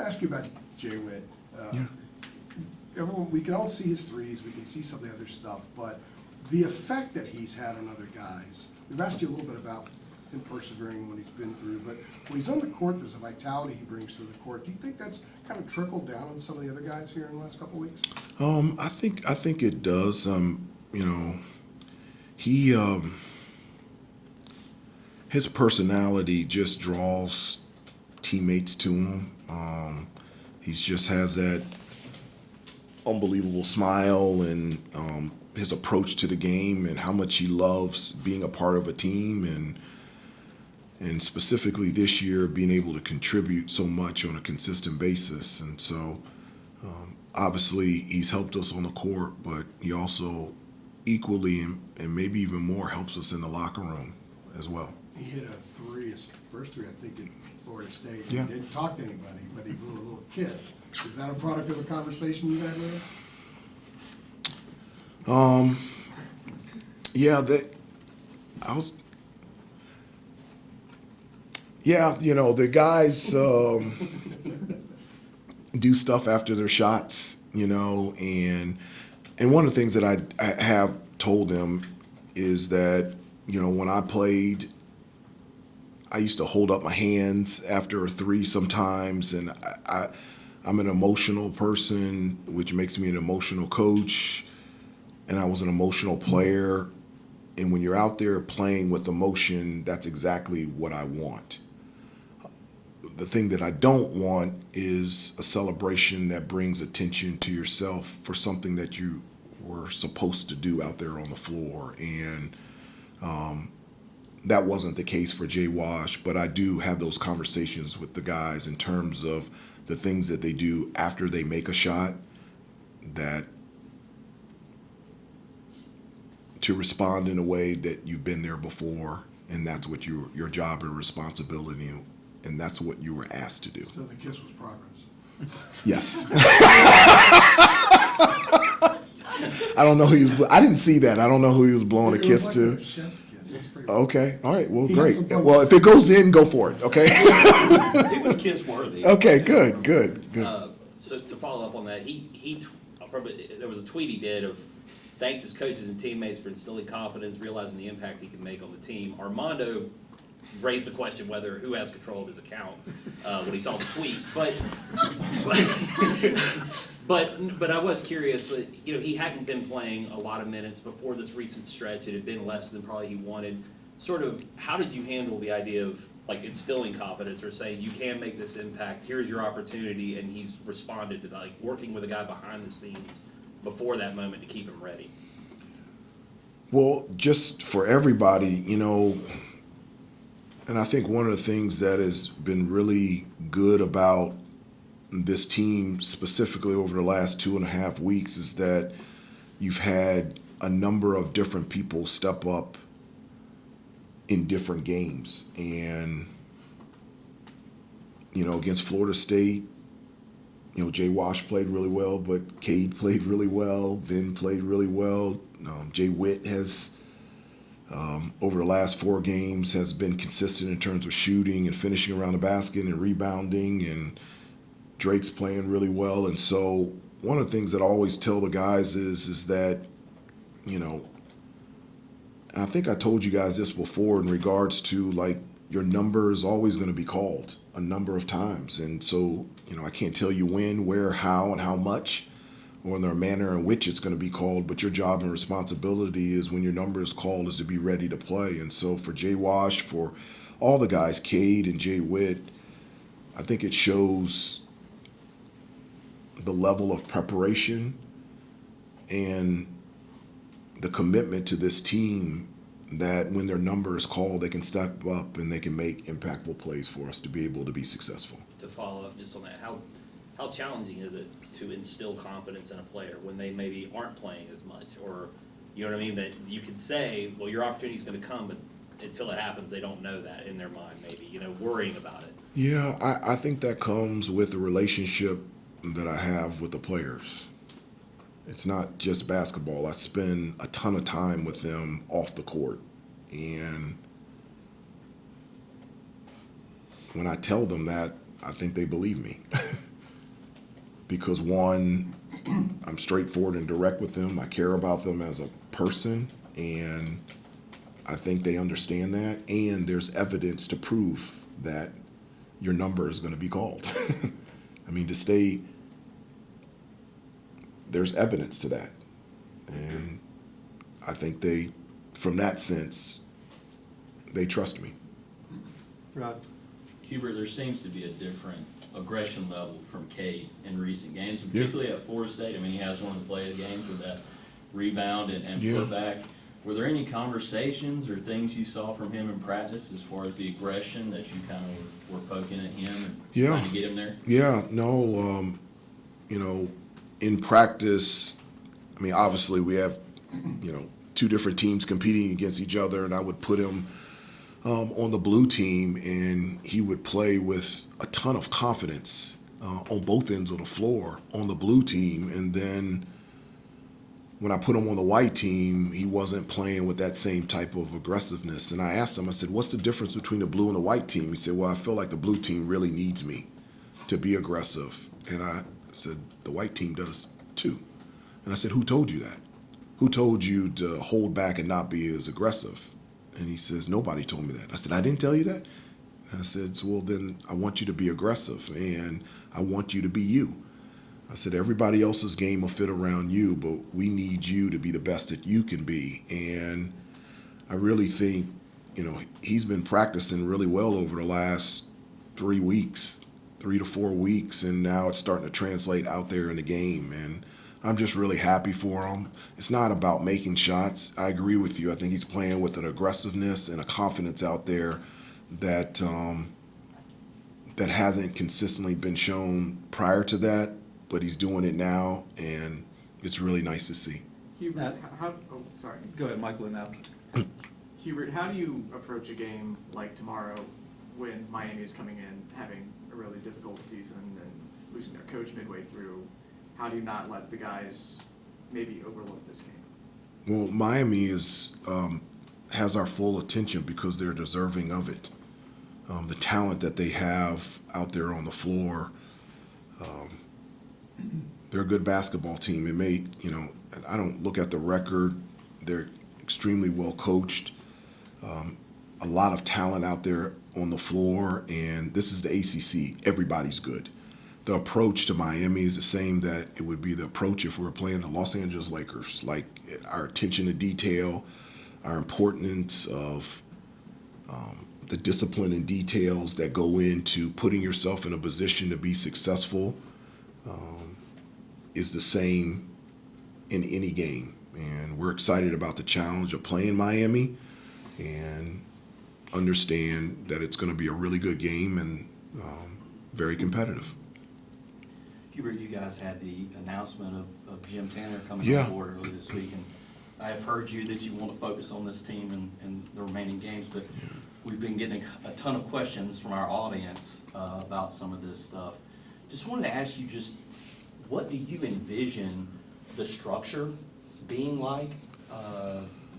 to ask you about Jay Witt. Yeah. Everyone, we can all see his threes, we can see some of the other stuff, but the effect that he's had on other guys, we've asked you a little bit about him persevering when he's been through, but when he's on the court, there's a vitality he brings to the court. Do you think that's kind of trickled down on some of the other guys here in the last couple of weeks? I think it does. You know, he his personality just draws teammates to him. He just has that unbelievable smile and his approach to the game and how much he loves being a part of a team and specifically this year being able to contribute so much on a consistent basis. And so obviously he's helped us on the court, but he also equally and maybe even more helps us in the locker room as well. He hit a three, his first three, I think, in Florida State. Yeah. He didn't talk to anybody, but he blew a little kiss. Is that a product of a conversation you had with him? You know, the guys do stuff after their shots, you know, and one of the things that I have told them is that, you know, when I played, I used to hold up my hands after a three sometimes, and I'm an emotional person, which makes me an emotional coach, and I was an emotional player. And when you're out there playing with emotion, that's exactly what I want. The thing that I don't want is a celebration that brings attention to yourself for something that you were supposed to do out there on the floor. And that wasn't the case for Jay Wash, but I do have those conversations with the guys in terms of the things that they do after they make a shot, that to respond in a way that you've been there before, and that's what your job and responsibility, and that's what you were asked to do. So the kiss was progress. Yes. I don't know who he was. I didn't see that. I don't know who he was blowing a kiss to. Chef's kiss. It was pretty Okay. All right. Well, He had great. some fun. Well, if it goes in, go for it. Okay. It was kiss worthy. Okay. Good. Good. So to follow up on that, there was a tweet he did of thanked his coaches and teammates for instilling confidence, realizing the impact he could make on the team. Armando raised the question whether who has control of his account when he saw the tweet, but I was curious. You know, he hadn't been playing a lot of minutes before this recent stretch. It had been less than probably he wanted. Sort of, how did you handle the idea of like instilling confidence or saying you can make this impact? Here's your opportunity, and he's responded to that, like working with a guy behind the scenes before that moment to keep him ready. Well, just for everybody, you know, and I think one of the things that has been really good about this team, specifically over the last 2.5 weeks, is that you've had a number of different people step up in different games. And, you know, against Florida State, you know, Jay Wash played really well, but Cade played really well. Vin played really well. Jay Witt has, over the last 4 games, has been consistent in terms of shooting and finishing around the basket and rebounding. And Drake's playing really well. And so one of the things that I always tell the guys is that, you know, and I think I told you guys this before in regards to, like, your number is always going to be called a number of times. And so, you know, I can't tell you when, where, how, and how much, or in the manner in which it's going to be called, but your job and responsibility is when your number is called is to be ready to play. And so for Jay Wash, for all the guys, Cade and Jay Witt, I think it shows the level of preparation and the commitment to this team that when their number is called, they can step up and they can make impactful plays for us to be able to be successful. To follow up just on that, how challenging is it to instill confidence in a player when they maybe aren't playing as much, or you know what I mean, that you can say, well, your opportunity is going to come, but until it happens, they don't know that in their mind, maybe, you know, worrying about it. Yeah, I think that comes with the relationship that I have with the players. It's not just basketball. I spend a ton of time with them off the court. And when I tell them that, I think they believe me. because one, I'm straightforward and direct with them. I care about them as a person, and I think they understand that. And there's evidence to prove that your number is going to be called. I mean, there's evidence to that. And I think from that sense, they trust me. Rod? Hubert, there seems to be a different aggression level from Cade in recent games, and Yeah. particularly at Florida State. I mean, he has one of the play of the games with that rebound and Yeah. putback. Were there any conversations or things you saw from him in practice as far as the aggression that you kind of were poking at him and Yeah. trying to get him there? Yeah, no, in practice, I mean, obviously we have, two different teams competing against each other, and I would put him on the blue team, and he would play with a ton of confidence on both ends of the floor on the blue team. And then when I put him on the white team, he wasn't playing with that same type of aggressiveness. And I asked him, I said, what's the difference between the blue and the white team? He said, well, I feel like the blue team really needs me to be aggressive. And I said, the white team does too. And I said, who told you that? Who told you to hold back and not be as aggressive? And he says, nobody told me that. I said, I didn't tell you that? I said, well, then I want you to be aggressive, and I want you to be you. I said, everybody else's game will fit around you, but we need you to be the best that you can be. And I really think, he's been practicing really well over the last 3 to 4 weeks, and now it's starting to translate out there in the game. And I'm just really happy for him. It's not about making shots. I agree with you. I think he's playing with an aggressiveness and a confidence out there that that hasn't consistently been shown prior to that, but he's doing it now, and it's really nice to see. Hubert, Sorry. go ahead, Michael, and now. Hubert, how do you approach a game like tomorrow when Miami is coming in, having a really difficult season and losing their coach midway through? How do you not let the guys maybe overlook this game? Well, Miami has our full attention because they're deserving of it. The talent that they have out there on the floor, they're a good basketball team. I don't look at the record. They're extremely well coached. A lot of talent out there on the floor, and this is the ACC. Everybody's good. The approach to Miami is the same that it would be the approach if we were playing the Los Angeles Lakers. Like, our attention to detail, our importance of the discipline and details that go into putting yourself in a position to be successful is the same in any game. And we're excited about the challenge of playing Miami and understand that it's going to be a really good game and very competitive. Hubert, you guys had the announcement of Jim Tanner coming Yeah. on board earlier this week, and I have heard you that you want to focus on this team and the remaining games, but we've been getting a ton of questions from our audience about some of this stuff. Just wanted to ask you, what do you envision the structure being like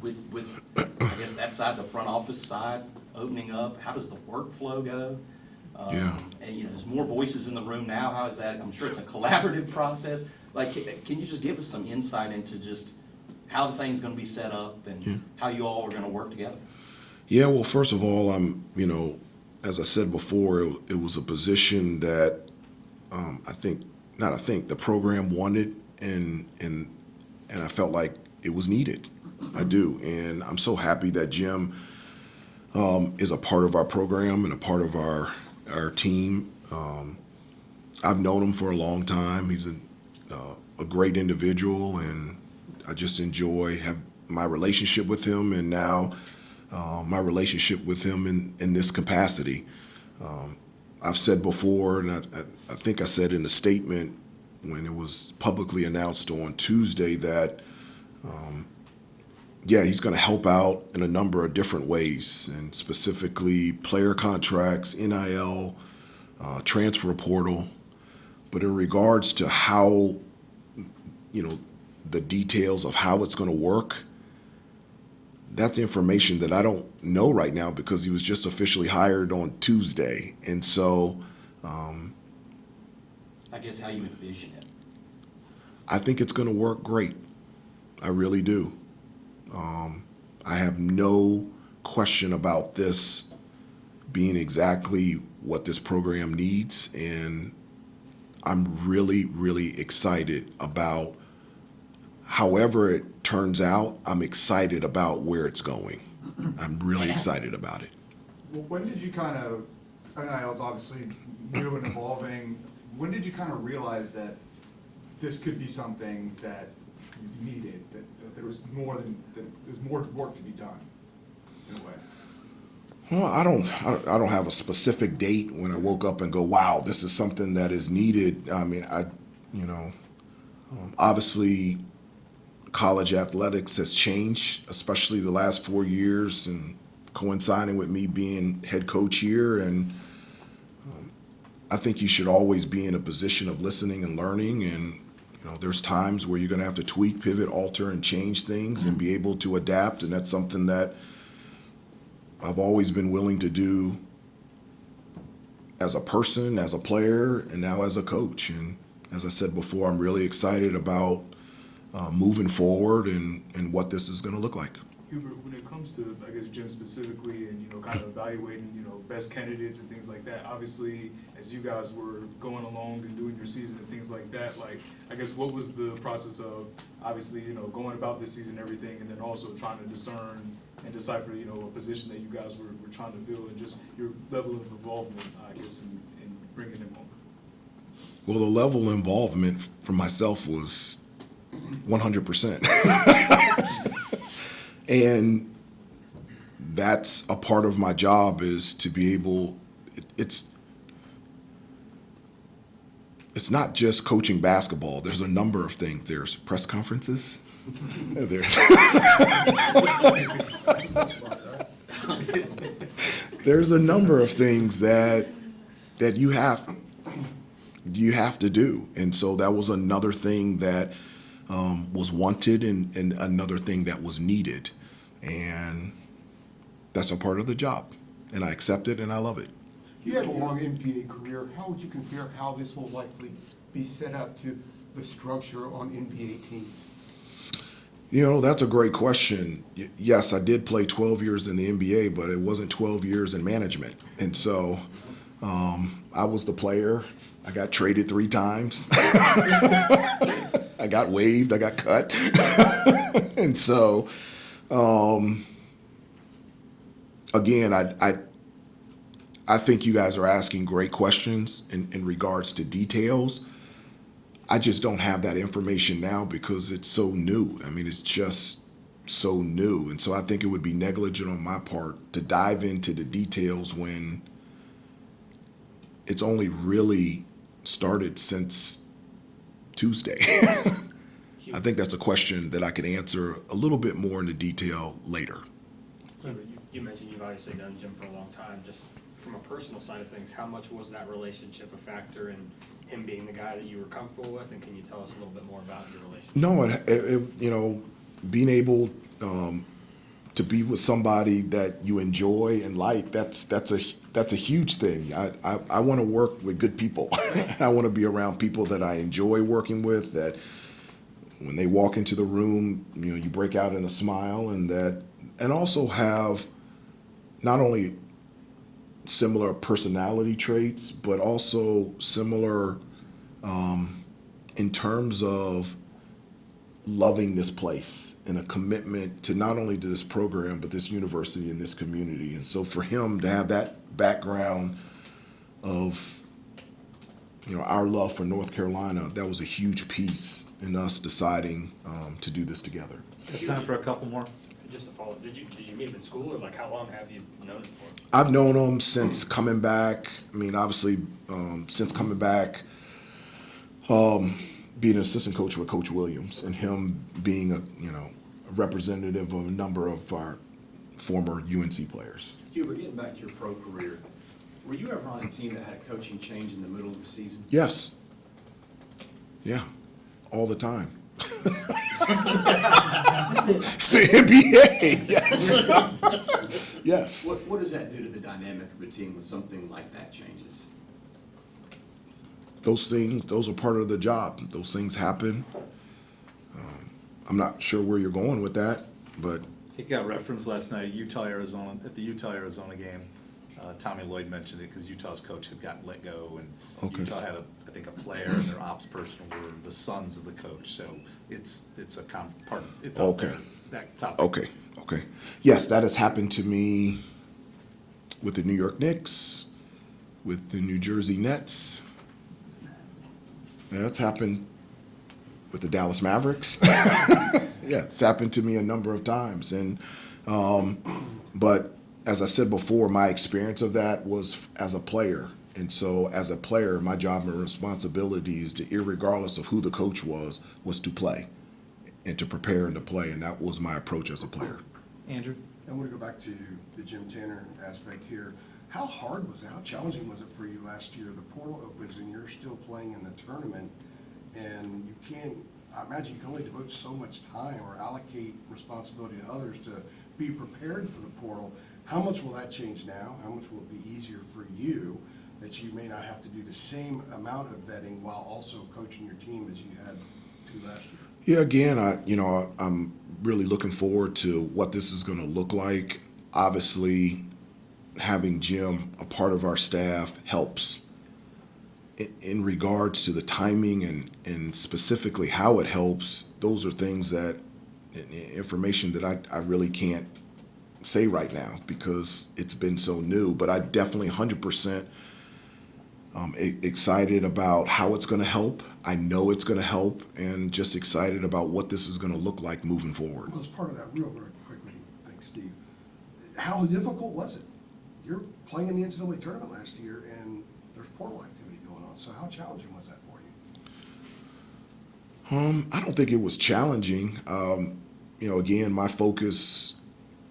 with I guess that side, the front office side, opening up? How does the workflow go? And there's more voices in the room now. How is that? I'm sure it's a collaborative process. Like, can you just give us some insight into just how the thing's going to be set up and how you all are going to work together? Yeah, well, first of all, as I said before, it was a position that the program wanted, and I felt like it was needed. I do, and I'm so happy that Jim is a part of our program and a part of our team. I've known him for a long time. He's a great individual, and I just enjoy my relationship with him, and now my relationship with him in this capacity. I've said before, and I think I said in the statement when it was publicly announced on Tuesday that he's going to help out in a number of different ways, and specifically player contracts, NIL, transfer portal. But in regards to how, the details of how it's going to work, that's information that I don't know right now because he was just officially hired on Tuesday. And so I guess, how you envision it. I think it's going to work great. I really do. I have no question about this being exactly what this program needs, and I'm really, really excited about however it turns out. I'm excited about where it's going. I'm really excited about it. Well, when did you kind of, I know it's obviously new and evolving, when did you kind of realize that this could be something that you needed, that there was more than, that there's more work to be done, in a way? Well, I don't have a specific date when I woke up and go, wow, this is something that is needed. I mean, obviously college athletics has changed, especially the last 4 years, and coinciding with me being head coach here. And I think you should always be in a position of listening and learning. And there's times where you're going to have to tweak, pivot, alter, and change things and be able to adapt. And that's something that I've always been willing to do as a person, as a player, and now as a coach. And as I said before, I'm really excited about moving forward and what this is going to look like. Hubert, when it comes to, I guess, Jim specifically, and, kind of evaluating, best candidates and things like that, obviously, as you guys were going along and doing your season and things like that, like, I guess, what was the process of, obviously, going about this season and everything, and then also trying to discern and decipher, a position that you guys were trying to fill, and just your level of involvement, I guess, in bringing him home? Well, the level of involvement for myself was 100%. And that's a part of my job, is to be able, it's not just coaching basketball. There's a number of things. There's press conferences. There's a number of things that you have to do. And so that was another thing that was wanted, and another thing that was needed. And that's a part of the job. And I accept it, and I love it. You had a long NBA career. How would you compare how this will likely be set up to the structure on NBA teams? That's a great question. Yes, I did play 12 years in the NBA, but it wasn't 12 years in management. And so I was the player. I got traded 3 times. I got waived. I got cut. And so, again, I think you guys are asking great questions in regards to details. I just don't have that information now because it's so new. I mean, it's just so new. And so I think it would be negligent on my part to dive into the details when it's only really started since Tuesday. I think that's a question that I could answer a little bit more into detail later. You mentioned you've obviously known Jim for a long time. Just from a personal side of things, how much was that relationship a factor in him being the guy that you were comfortable with? And can you tell us a little bit more about your relationship? No, being able to be with somebody that you enjoy and like, that's a huge thing. I want to work with good people. I want to be around people that I enjoy working with, that when they walk into the room, you break out in a smile, and also have not only similar personality traits, but also similar in terms of loving this place and a commitment to not only to this program, but this university and this community. And so for him to have that background of our love for North Carolina, that was a huge piece in us deciding to do this together. It's time for a couple more. Just to follow, did you meet him in school, or like how long have you known him for? I've known him since coming back. I mean, obviously, since coming back, being an assistant coach with Coach Williams, and him being a representative of a number of our former UNC players. Hubert, getting back to your pro career, were you ever on a team that had a coaching change in the middle of the season? Yes. Yeah, all the time. It's the NBA, yes. Yes. What does that do to the dynamic of a team when something like that changes? those are part of the job. Those things happen. I'm not sure where you're going with that, but It got referenced last night, Utah-Arizona, at the Utah-Arizona game. Tommy Lloyd mentioned it because Utah's coach had gotten let go, and Okay. Utah had I think a player and their ops person were the sons of the coach, so it's a part, it's out Okay. there, that topic. Okay. Yes, that has happened to me with the New York Knicks, with the New Jersey Nets. Yeah, that's happened with the Dallas Mavericks. Yeah, it's happened to me a number of times. And but as I said before, my experience of that was as a player. And so as a player, my job and responsibility is to, irregardless of who the coach was to play and to prepare and to play. And that was my approach as a player. Andrew? I want to go back to the Jim Tanner aspect here. How hard was it? How challenging was it for you last year? The portal opens and you're still playing in the tournament, and you can't, I imagine you can only devote so much time or allocate responsibility to others to be prepared for the portal. How much will that change now? How much will it be easier for you that you may not have to do the same amount of vetting while also coaching your team as you had to last year? Yeah, again, I'm really looking forward to what this is going to look like. Obviously, having Jim a part of our staff helps in regards to the timing and specifically how it helps. Those are things that, information that I really can't say right now because it's been so new, but I definitely 100% excited about how it's going to help. I know it's going to help, and just excited about what this is going to look like moving forward. Well, as part of that, real very quickly, thanks, Steve. How difficult was it? You're playing in the NCAA tournament last year, and there's portal activity going on. So how challenging was that for you? I don't think it was challenging. Again, my focus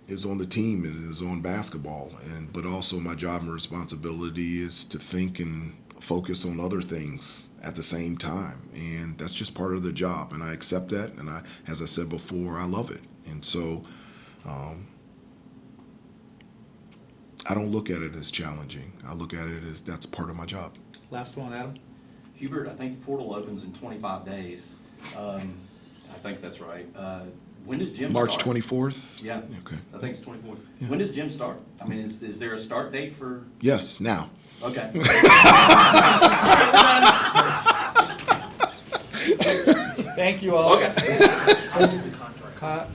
is on the team and is on basketball, but also my job and responsibility is to think and focus on other things at the same time, and that's just part of the job, and I accept that, and as I said before, I love it, and so I don't look at it as challenging. I look at it as that's part of my job. Last one, Adam? Hubert, I think the portal opens in 25 days. I think that's right. When does Jim March start? 24th? Yeah. Okay. I think it's 24th. Yeah. When does Jim start? I mean, is there a start date for? Yes, now. Okay. Thank you all. Okay.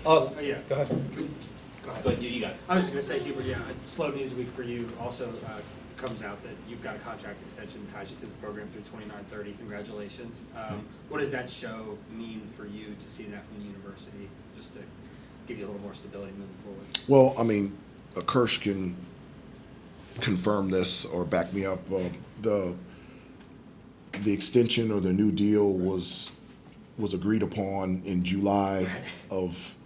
Oh, yeah. Go ahead. Go ahead. But you got it. I was just gonna say, Hubert, yeah, Slow News Week for you also comes out that you've got a contract extension that ties you to the program through 29-30. Congratulations. What does that show mean for you to see that from the university, just to give you a little more stability moving forward? Well, I mean, Kirsch can confirm this or back me up. The extension or the new deal was agreed upon in July of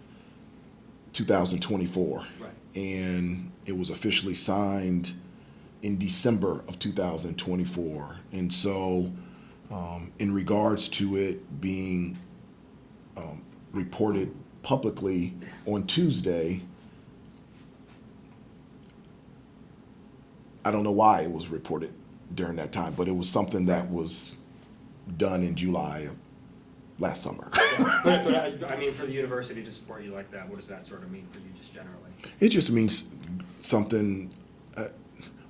2024. Right. And it was officially signed in December of 2024. And so in regards to it being reported publicly on Tuesday, I don't know why it was reported during that time, but it was something that was done in July of last summer. But I mean, for the university to support you like that, what does that sort of mean for you just generally? It just means something.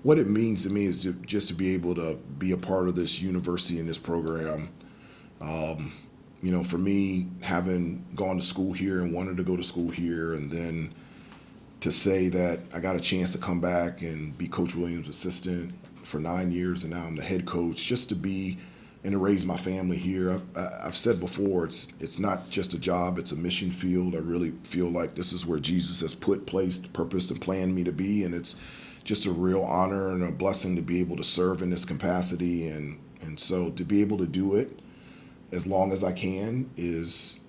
What it means to me is just to be able to be a part of this university and this program. For me, having gone to school here and wanted to go to school here, and then to say that I got a chance to come back and be Coach Williams' assistant for 9 years, and now I'm the head coach, just to be and to raise my family here. I've said before, it's not just a job, it's a mission field. I really feel like this is where Jesus has placed, purposed, and planned me to be, and it's just a real honor and a blessing to be able to serve in this capacity, and so to be able to do it as long as I can is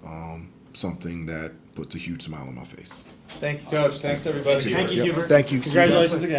something that puts a huge smile on my face. Thank you, Coach. Thanks, everybody. Thank you, Hubert. Thank you. Congratulations again.